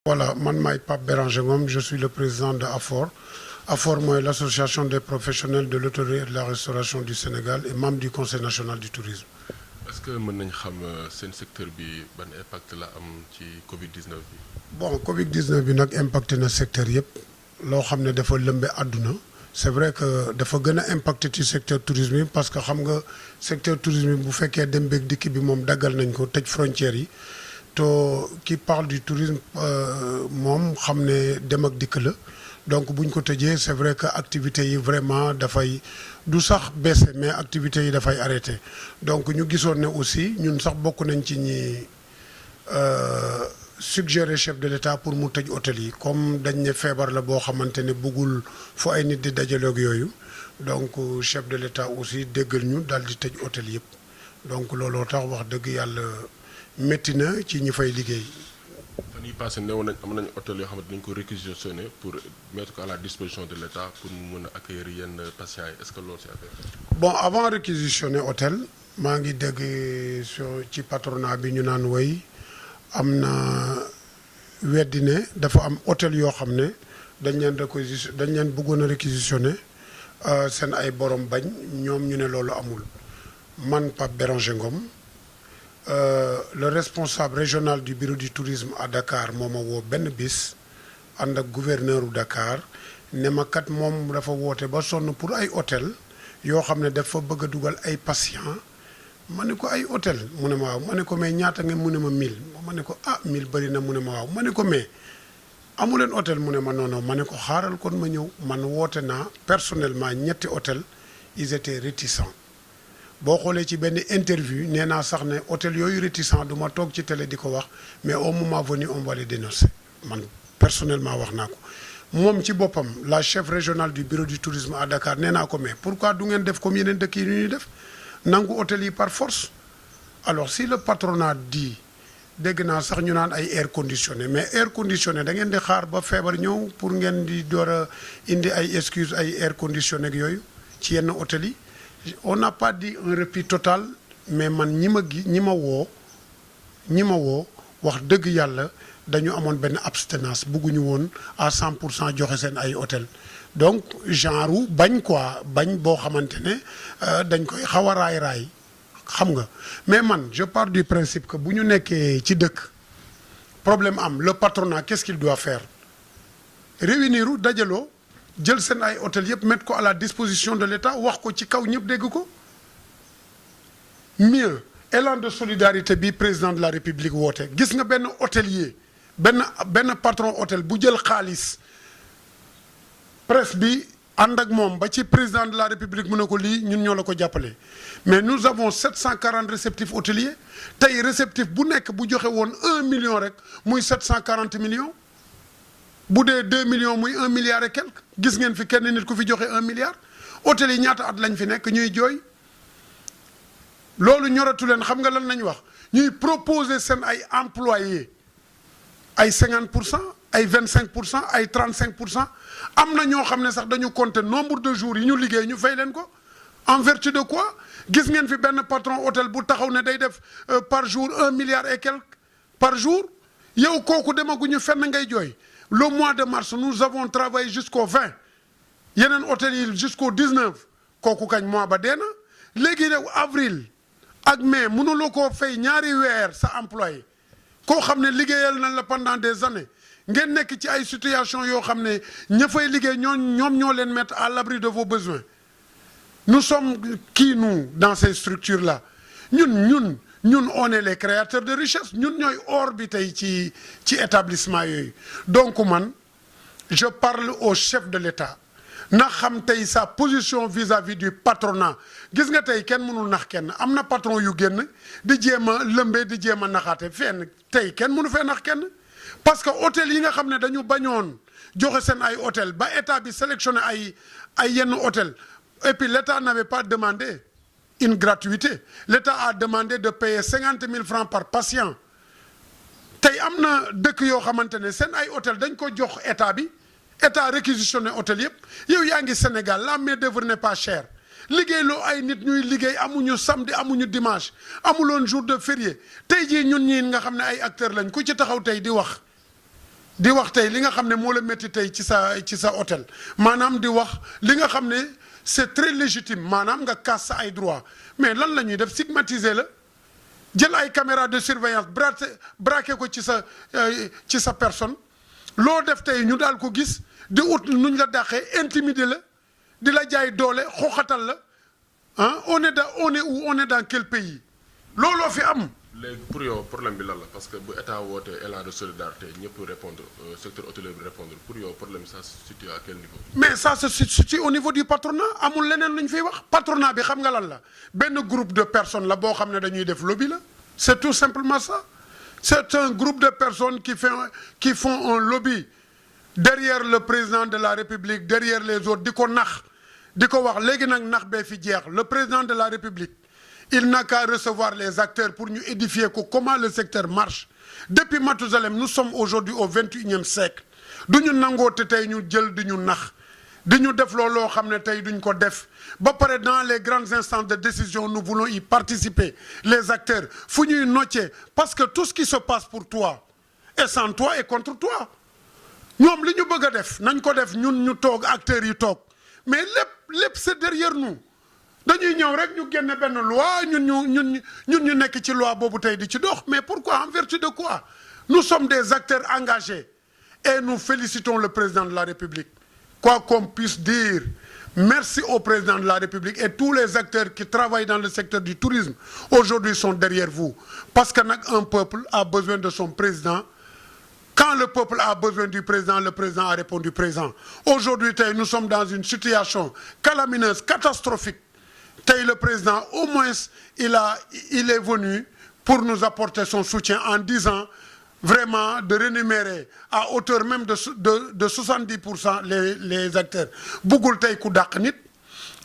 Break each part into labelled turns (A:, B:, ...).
A: Voilà, man maay Pape Béranger Ngom, je suis le président de AFOR. AFOR mooy l'association des professionnels de l'hôtellerie et de la restauration du Sénégal et membre du Conseil national du tourisme.
B: est-ce que mën nañ xam seen secteur bi ban impact la am ci Covid-19 bi.
A: Bon, Covid-19 bi nag impacté na secteur yëpp loo xam ne dafa lëmbe àdduna. C'est vrai que dafa gën a impacté ci secteur tourisme yi parce que xam nga secteur tourisme bi bu fekkee dem beeg dikk bi moom daggal nañ ko tëj frontières yi. to qui parle du tourisme moom xam ne dem ak dikk la donc bu ñu ko tëjee c'est vrai que activités yi vraiment dafay du sax baissé mais activités yi dafay arrêté donc ñu gisoon ne aussi ñun sax bokk nañ ci ñi suggérer chef de l'État pour mu tëj hôtel yi comme dañ ne feebar la boo xamante ne bëggul fu ay nit di dajaloog yooyu donc chef de l'État aussi déggal ñu daal di tëj hôtel yëpp donc looloo tax wax dëgg yàlla métti na ci ñi fay liggéey.
B: fan yii passé néew nañ am nañ hôtel yoo xamante dañ ko réquisitionné pour mettre ko à la disposition de l'État pour mu mën a accueillir yenn patients yi est-ce que loolu c'est affaire.
A: Bon, avant réquisitionner hôtel maa ngi dégg ci patronat bi ñu naan woy am na weddi ne dafa am hôtel yoo xam ne dañ leen bëggoon a réquisitionné seen ay borom bañ ñoom ñu ne loolu amul man Pape Béranger Ngom le responsable régional du bureau du tourisme à Dakar moo ma woo benn bis ànd ak gouverneur u Dakar ne ma kat moom dafa woote ba sonn pour ay hôtel yoo xam ne dafa bëgg a dugal ay patients ma ne ko ay hôtel mu ne ma waaw ma ne ko mais ñaata nga mu ne ma 1000 ma ne ko 1000 bëri na mu ne ma waaw ma ne ko mais amu leen hôtel mu ne ma non non ma ne ko xaaral kon ma ñëw man woote naa personnellement ñetti hôtel ils étaient réticents. boo xoolee ci benn interview nee naa sax ne hôtel yooyu réticent du ma toog ci télé di ko wax mais au moment venu on va les dénoncer man personnellement wax naa ko moom ci boppam la chef régionale du bureau du tourisme à Dakar nee naa ko mais pourquoi du ngeen def comme yeneen dëkk yi ñuy def nangu hôtel yi par force alors si le patronat dit dégg naa sax ñu naan ay air conditionné mais air conditionné da ngeen di xaar ba feebar ñëw pour ngeen di door a indi ay excuse ay air conditionné ak yooyu ci yenn hôtel yi. On n'a pas dit un répit total mais man ñi ma woo wax dëgg yàlla dañu amoon benn abstinence bugguñu woon à 100% joxe seen ay hôtel donc genre bañ quoi bañ boo xamante ne dañ koy xaw a raay xam nga mais man je pars du principe que bu ñu nekkee ci dëkk problème am le patronat qu'est-ce qu'il doit faire réunir dajaloo jël seen ay hôtel yëpp mettre ko à la disposition de l'État wax ko ci kaw ñëpp dégg ko mieux élan de solidarité bi président de la République woote gis nga benn hôtelier benn patron hôtel bu jël xaalis presse bi ànd ak moom ba ci président de la République mu ne ko lii ñun ñoo la ko jàppale mais nous avons 740 réceptifs hôteliers tey réceptif bu nekk bu joxe woon 1 million rek muy 740 millions bu dee 2 millions muy 1 milliard et quelque gis ngeen fi kenn nit ku fi joxe 1 milliard hôtel yi ñaata at lañ fi nekk ñuy jooy loolu ñoratu leen xam nga lan lañ wax ñuy proposer seen ay employés ay 50% ay 25% ay 35% am na ñoo xam ne sax dañu compter nombre de jours yi ñu liggéey ñu fay leen ko en vertu de quoi gis ngeen fi benn patron hôtel bu taxaw ne day def par jour 1 milliard et quelque par jour yow kooku demaguñu fenn ngay jooy. Le mois de mars nous avons travaillé jusqu'au 20 yeneen hôtel yi jusqu'au 19 kooku kañ mois ba dee na léegi nag avril ak mai mënuloo koo fay ñaari weer sa employé koo xam ne liggéeyal na la pendant des années ngeen nekk ci ay situation yoo xam ne ña fay liggéey ñoom ñoo leen mettre à l'abri de vos besoins nous sommes qui nous dans ces structures là ñun on est les créateurs de richesse ñun ñooy or bi tey ci établissement yooyu donc man je parle au chef de l'État na xam tey sa position vis-à-vis du patronat gis nga tey kenn mënul nax kenn am na patron yu génn di jéem a lëmbee di jéem a naxaate fenn tey kenn mënu fee nax kenn parce que hôtel yi nga xam ne dañu bañoon joxe seen ay hôtel ba état bi sélectionné ay yenn hôtel et puis l'État n'avait pas demandé une gratuité l'État a demandé de payer 50 000 francs par patient tey am na dëkk yoo xamante ne seen ay hôtel dañ ko jox état bi état réquisitionné hôtel yëpp yow yaa ngi Sénégal la main d'œuvre n'est pas chère liggéey loo ay nit ñuy liggéey amuñu samedi amuñu dimanche amuloon jour de férié tey jii ñun ñii nga xam ne ay acteurs lañ ku ci taxaw tey di wax di wax tey li nga xam ne moo la métti tey ci sa hôtel maanaam di wax li nga xam ne c'est très légitime maanaam nga casse sa ay droit mais lan la ñuy def stigmatiser la jël ay caméra de surveillance braqué ko ci sa personne loo def tey ñu daal ko gis di ut nuñ la dàqee intimider la di la jaay doole xoxatal la ah on est dans quel pays looloo fi am.
B: léegi pour yow problème bi lan la parce que bu état wootee élan de solidarité ñëpp répondre secteur hôtelier bi répondre pour yow problème ça se situe à quel niveau.
A: mais ça se situe au niveau du patronat amul leneen lu ñu fiy wax patronat bi xam nga lan la benn groupe de personnes la boo xam ne dañuy def lobby la c'est tout simplement ça c'est un groupe de personnes qui font un lobby derrière le président de la République derrière les autres di ko nax di ko wax léegi nag nax bee fi jeex le président de la République. Il n'a qu'à recevoir les acteurs pour nous édifier comment le secteur marche. Depuis Mathusalem, nous sommes aujourd'hui au 21e siècle. Nous n'avons pas ñu jël di ñu nax di ñu def looloo xam ne tey duñ ko def ba pare dans les grandes instances de décision nous voulons y participer les acteurs fu ñuy noccee parce que tout ce qui se passe pour toi est sans toi et contre toi ñoom li ñu bëgg a def nañ ko def ñun ñu toog acteurs yi toog mais lépp c'est derrière nous. dañuy ñëw rek ñu génne benn loi ñun ñu nekk ci loi boobu tey di ci dox mais pourquoi en vertu de quoi nous sommes des acteurs engagés et nous félicitons le président de la République quoi qu'on puisse dire merci au président de la République et tous les acteurs qui travaillent dans le secteur du tourisme aujourd'hui sont derrière vous parce que nag un peuple a besoin de son président quand le peuple a besoin du président le président a répondu présent aujourd'hui tey nous sommes dans une situation calamineuse catastrophique tey le président au moins il est venu pour nous apporter son soutien en disant vraiment de rémunérer à hauteur même de 70% les acteurs buggul tey ku dàq nit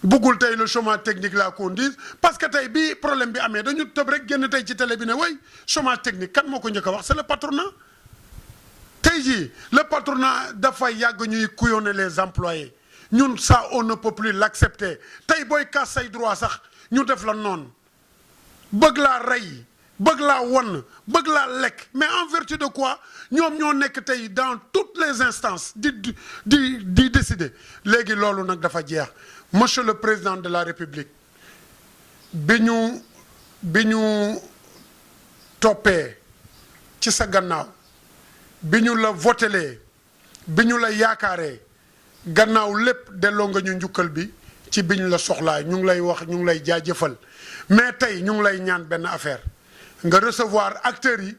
A: buggul tey le chômage technique la qu'on dise parce que tey bi problème bi amee dañu tëb rek génn tey ci télé bi ne way chômage technique kan moo ko njëkk a wax c'est le patronat tey jii le patronat dafa yàgg ñuy couillonner les employés ñun ça on ne peut plus l'accepter tey booy kaas say droit sax ñu def la noonu bëgg laa rey bëgg laa won bëgg laa lekk mais en vertu de quoi ñoom ñoo nekk tey dans toutes les instances di décider léegi loolu nag dafa jeex monsieur le président de la République bi ñu toppee ci sa gannaaw bi ñu la votelee bi ñu la yaakaaree gannaaw lépp delloo nga ñu njukkal bi ci biñ la soxlaa ñu ngi lay wax ñu ngi lay jaajëfal mais tey ñu ngi lay ñaan benn affaire nga recevoir acteurs yi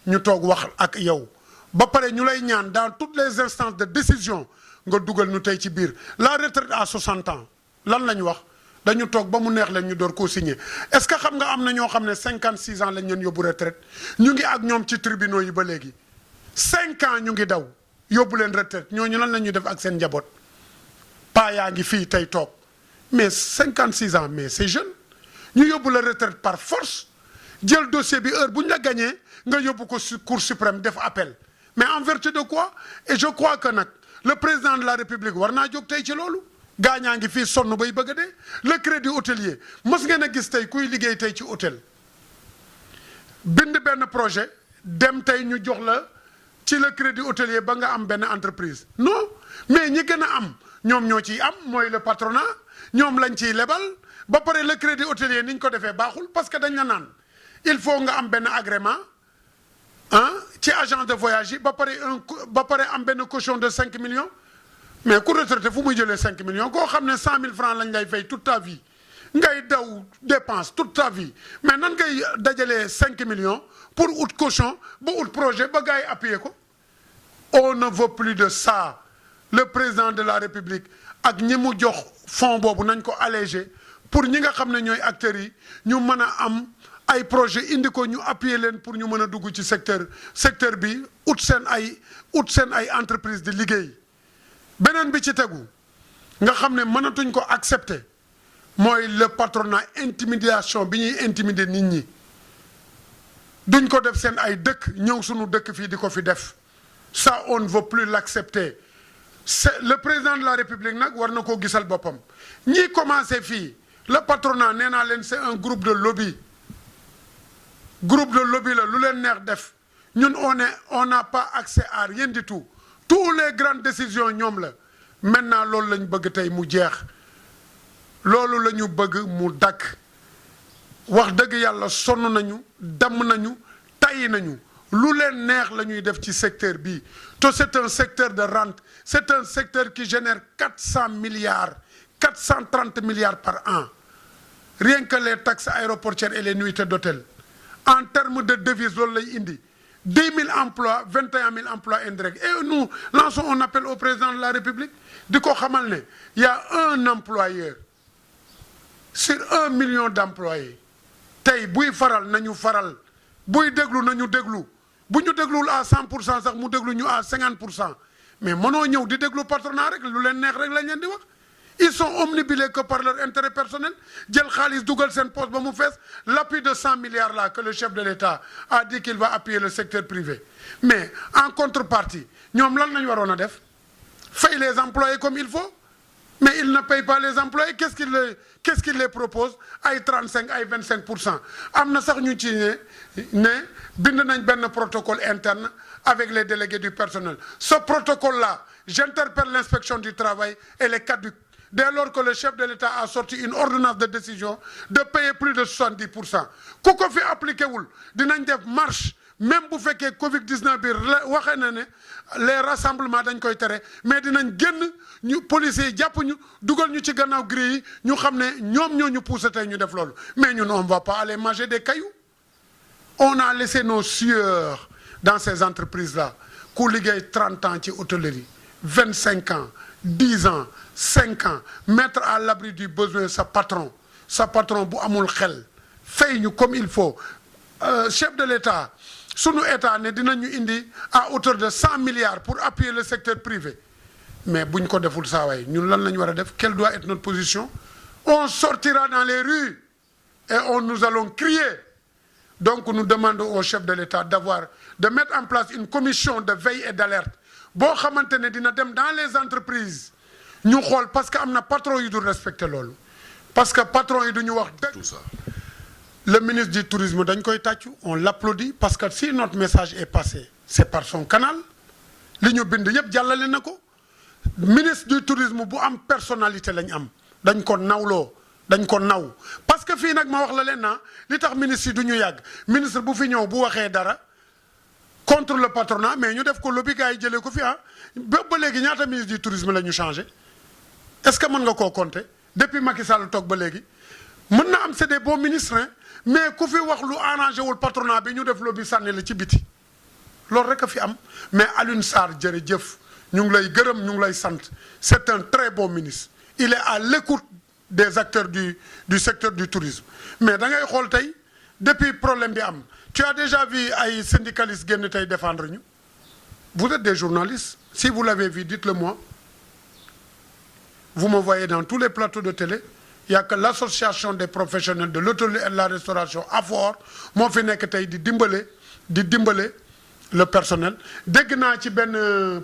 A: ñu toog wax ak yow ba pare ñu lay ñaan dans toutes les instances de décision nga dugal ñu tey ci biir la retraite à 60 ans lan la ñu wax dañu toog ba mu neex leen ñu door koo signer est-ce que xam nga am na ñoo xam ne 56 ans lañ leen yóbbu retraite ñu ngi ak ñoom ci tribunaux yi ba léegi 5 ans ñu ngi daw yóbbu leen retraite ñooñu lan la ñuy def ak seen njaboot paa yaa ngi fii tey toog mais 56 ans mais c'est jeune ñu yóbbu la retraite par force jël dossier bi heure bu ñu la gagné nga yóbbu ko cour suprême def appel mais en vertu de quoi et je crois que nag le président de la République war naa jóg tey ci loolu gaañaa ngi fii sonn bay bëgg a dee le crédit hôtelier mos ngeen a gis tey kuy liggéey tey ci hôtel bind benn projet dem tey ñu jox la ci le crédit hôtelier ba nga am benn entreprise non mais ñi gën a am ñoom ñoo ciy am mooy le patronat ñoom lañ ciy lebal ba pare le crédit hôtelier ni ñu ko defee baaxul parce que dañ la naan il faut nga am benn agrément ah ci agence de voyage yi ba pare am benn caution de 5 millions mais ku retraité fu muy jëlee 5 millions koo xam ne 100 000 francs lañ lay fay toute ta vie ngay daw dépense toute ta vie mais nan ngay dajalee 5 millions pour ut caution ba ut projet ba gars yi appuyer ko on ne veut plus de ça le président de la République ak ñi mu jox fonds boobu nañ ko alléger pour ñi nga xam ne ñooy acteurs yi ñu mën a am ay projet indi ko ñu appuyer leen pour ñu mën a dugg ci secteur bi ut seen ay entreprise di liggéey beneen bi ci tegu nga xam ne mënatuñ ko accepter mooy le patronat intimidation bi ñuy intimider nit ñi duñ ko def seen ay dëkk ñëw sunu dëkk fii di ko fi def ça on ne veut plus l'accepter c'est le président de la République nag war na koo gisal boppam ñi commencé fii le patronat nee naa leen c'est un groupe de lobby la lu leen neex def ñun on n'a pas accès à rien du tout toutes les grandes décisions ñoom la maintenant loolu lañ bëgg tey mu jeex loolu la ñu bëgg mu dakk wax dëgg yàlla sonn nañu damm nañu tàyyi nañu lu leen neex la ñuy def ci secteur bi te c'est un secteur de rente c'est un secteur qui génère 400 milliards 430 milliards par an rien que les taxes aéroportuaires et les nuitées d'hôtel en termes de devises loolu lay indi 10 000 emplois 21 000 emplois indirects et nous lançons un appel au président de la République di ko xamal ne y a un employeur sur 1 million d'employés tey buy faral nañu faral buy déglu nañu déglu bu ñu déglul à 100% sax mu déglu ñu à 50% mais mënoo ñëw di déglu patronat rek lu leen neex rek lañ leen di wax ils sont omnibulés que par leur intérêt personnel jël xaalis dugal seen poste ba mu fees l'appui de 100 milliards là que le chef de l'État a dit qu'il va appuyer le secteur privé mais en contrepartie ñoom lan lañ waroon a def fay les employés comme il faut mais ils ne payent pas les employés qu'est-ce qu'il les propose ay 35 ay 25% am na sax ñu ci ne bind nañ benn protocole interne avec les délégués du personnel ce protocole là j'interpelle l'inspection du travail et les caducs dès lors que le chef de l'État a sorti une ordonnance de décision de payer plus de 70% ku ko fi appliqué wul dinañ def marche même bu fekkee Covid-19 bi waxee na ne les rassemblements dañ koy tere mais dinañ génn ñu policiers yi jàpp ñu dugal ñu ci gannaaw grille yi ñu xam ne ñoom ñoo ñu poussé tey ñu def loolu mais ñun on va pas aller manger des cailloux on a laissé nos sueurs dans ces entreprises là ku liggéey 30 ans ci hôtellerie 25 ans 10 ans 5 ans mettre à l'abri du besoin sa patron bu amul xel fay ñu comme il faut chef de l'État sunu état ne dinañu indi à hauteur de 100 milliards pour appuyer le secteur privé mais buñ ko deful saa waay ñun lan la ñu war a def quelle doit être notre position on sortira dans les rues et nous allons crier donc nous demandons au chef de l'État de mettre en place une commission de veille et d'alerte boo xamante ne dina dem dans les entreprises ñu xool parce que am na patron yu dul respecter loolu parce que patron yi duñu wax dëgg.
B: Tout ça.
A: Le ministre du tourisme dañ koy tàccu on l'applaudit parce que si notre message est passé c'est par son canal li ñu bind yëpp jàllale na ko ministre du tourisme bu am personnalité lañ am dañ ko nawloo dañ ko naw parce que fii nag ma wax la leen na li tax ministre yi du ñu yàgg ministre bu fi ñëw bu waxee dara contre le patronat mais ñu def ko lobby gars yi jëlee ko fi ba léegi ñaata ministre du tourisme la ñu changé est-ce que mën nga koo compter depuis Macky Sall toog ba léegi mën na am c'est des bons ministres mais ku fi wax lu arrangé wul patronat bi ñu def lobby sànni la ci biti loolu rek a fi am mais Alioune Sarr jërëjëf ñu ngi lay gërëm ñu ngi lay sant c'est un très bon ministre il est à l'écoute des acteurs du secteur du tourisme mais da ngay xool tey depuis problème bi am tu as déjà vu ay syndicalistes génn tey défendre ñu vous êtes des journalistes si vous l'avez vu dites-le moi vous me voyez dans tous les plateaux de télé il y a que l'association des professionnels de l'hôtellerie et de la restauration AFOR moo fi nekk tey di dimbale le personnel dégg naa ci benn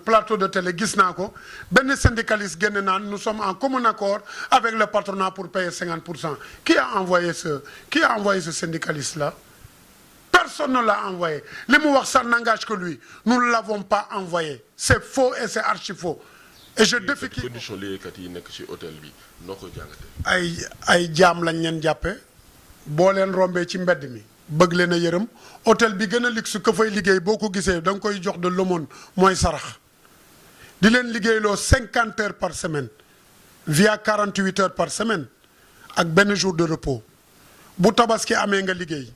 A: plateau de télé gis naa ko benn syndicaliste génn naan nous sommes en commun accord avec le patronat pour payer 50%. Qui a envoyé ce syndicaliste là? Personne ne l'a envoyé. Li mu wax ça n'engage que lui. Nous ne l'avons pas envoyé. C'est faux et c'est archi faux. Et je défie qui
B: condition liggéeykat yi nekk ci hôtel bi noo ko jàngatee.
A: ay jaam lañ leen jàppe boo leen rombee ci mbedd mi bëgg leen a yërëm hôtel bi gën a luxe ka fay liggéey boo ko gisee da nga koy jox de l'aumône mooy sarax di leen liggéeyloo 50 heures par semaine via 48 heures par semaine ak benn jour de repos bu tabaski amee nga liggéey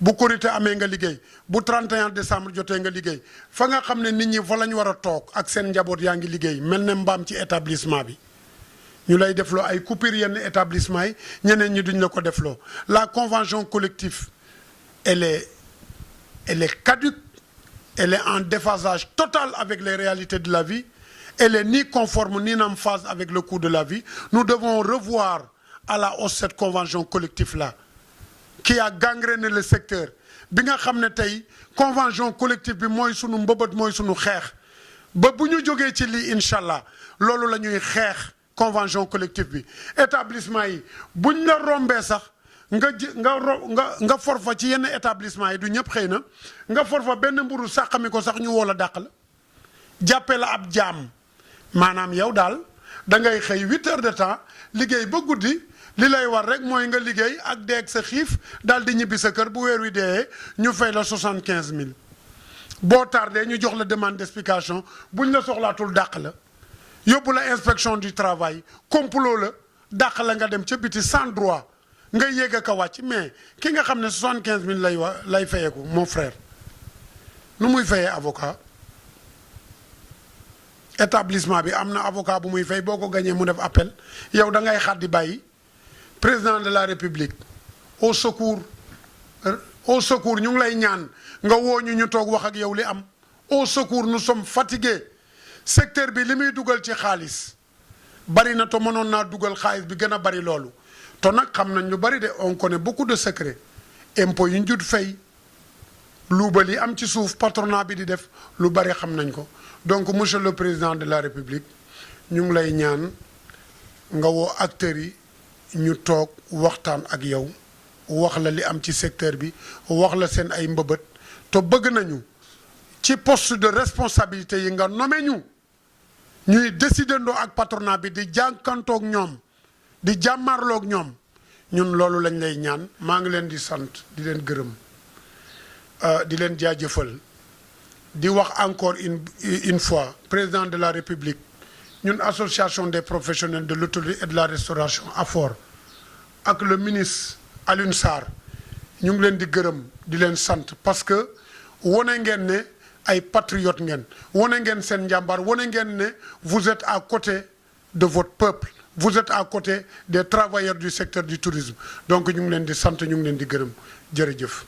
A: bu korité amee nga liggéey bu 31 décembre jotee nga liggéey fa nga xam ne nit ñi fa la ñu war a toog ak seen njaboot yaa ngi liggéey mel ne mbaam ci établissement bi ñu lay defloo ay coupure yenn établissement yi ñeneen ñi duñ la ko defloo la convention collective elle est caduque, elle est en déphasage total avec les réalités de la vie, elle est ni conforme ni en phase avec le coût de la vie. Nous devons revoir à la hausse cette convention collective-là qui a gangréné le secteur. Bi nga xam ne tey convention collective bi mooy sunu mbëbët mooy sunu xeex ba bu ñu jógee ci lii incha allah loolu la ñuy xeex convention collective bi établissement yi buñ la rombee sax nga for fa ci yenn établissement yi du ñëpp xëy na nga for fa benn mburu sàqami ko sax ñu woo la dàq la jàppe la ab jaam maanaam yow daal da ngay xëy 8 heures de temps liggéey ba guddi li lay war rek mooy nga liggéey ak deeg sa xiif daal di ñibbi sa kër bu weer wi deeyee ñu fay la 75 000 boo tardé ñu jox la demande d'explication buñ la soxlaatul dàq la yóbbu la inspection du travail complot la dàq la nga dem ca biti sans droit nga yéeg a ko wàcc mais ki nga xam ne 75 000 lay fayeeku mon frère nu muy fayee avocat établissement bi am na avocat bu muy fay boo ko gañee mu def appel yow da ngay xaddi bàyyi président de la république au secours ñu ngi lay ñaan nga woo ñu toog wax ak yow li am au secours nous sommes fatigués secteur bi li muy dugal ci xaalis bari na te mënoon naa dugal xaalis bi gën a bari loolu te nag xam nañ lu bari de on connaît beaucoup de secrets impôts yu ñu jut fay luubal yi am ci suuf patronat bi di def lu bari xam nañ ko donc monsieur le président de la république ñu ngi lay ñaan nga woo acteurs yi ñu toog waxtaan ak yow wax la li am ci secteur bi wax la seen ay mbëbët te bëgg nañu ci poste de responsabilité yi nga nommé ñu ñuy décidendoo ak patronat bi di jànkantoog ñoom di jàmmarloog ñoom ñun loolu lañ lay ñaan maa ngi leen di sant di leen gërëm di leen jaajëfal di wax encore une fois président de la république ñun association des professionnels de l'hôtellerie et de la restauration AFOR ak le ministre Alioune Sarr ñu ngi leen di gërëm di leen sant parce que wone ngeen ne ay patriotes ngeen wone ngeen seen njàmbaar wone ngeen ne vous êtes à côté de votre peuple vous êtes à côté des travailleurs du secteur du tourisme donc ñu ngi leen di sant ñu ngi leen di gërëm jërëjëf